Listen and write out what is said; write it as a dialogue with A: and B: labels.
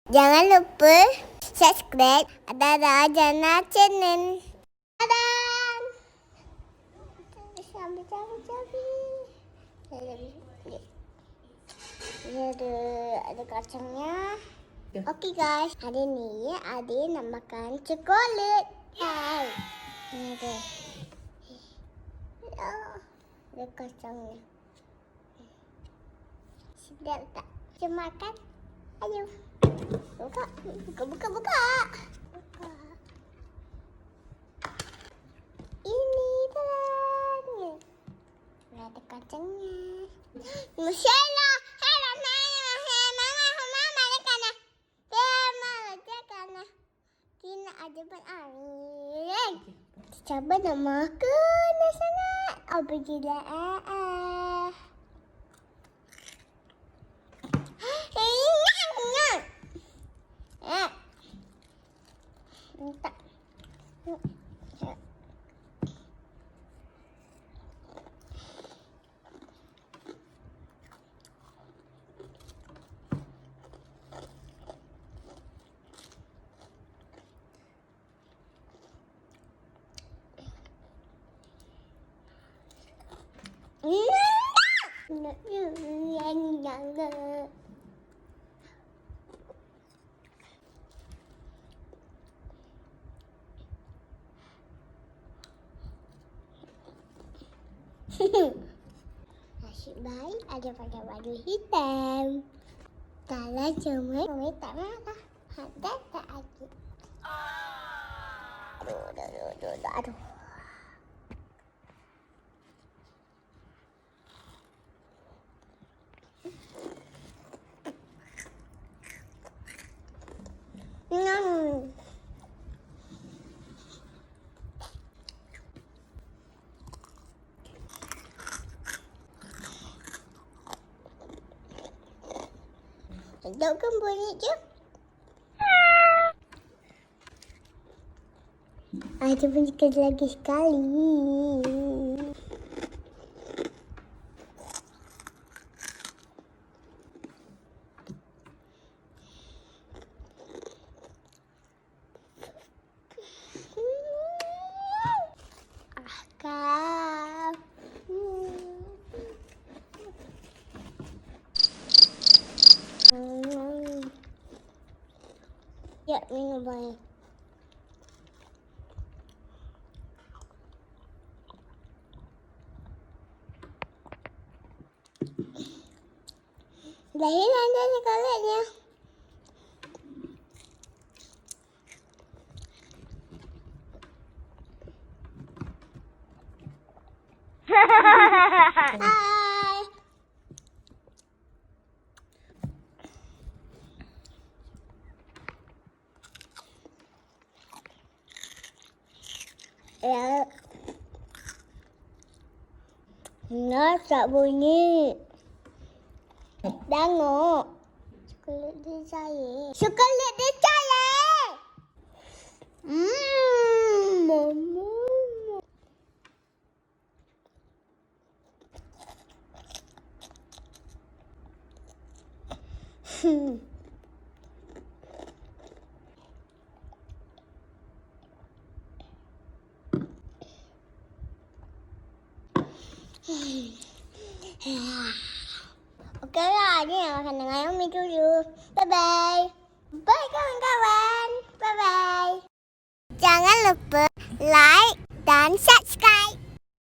A: Jangan lupa subscribe Dara Jana channel. Dadah. Ada kacangnya. Okey guys, hari ni Adi nak makan coklat. Hai. Ini ada. Ada kacangnya. Sedap tak? Jom makan. Ayo. Buka. Buka. Ini dia. Ada kacangnya. Michelle, hello mama makan. Mama makan. Kina ada air. Cuba nak makan dah sangat. Apa gila tak. Nasib baik ada pada baju hitam. Kalau cuma Mami tak marah. Ada tak lagi? Aduh. Sedap kan bunyi je? Ada bunyi lagi sekali. Ya, minum banyak. Dah hilang dah coklatnya. Hai. Ya. Tak bunyi. Tengok. Coklat dia cair. Coklat dia cair. Mama. Okeylah, ni makan dengan Umi dulu. Bye-bye.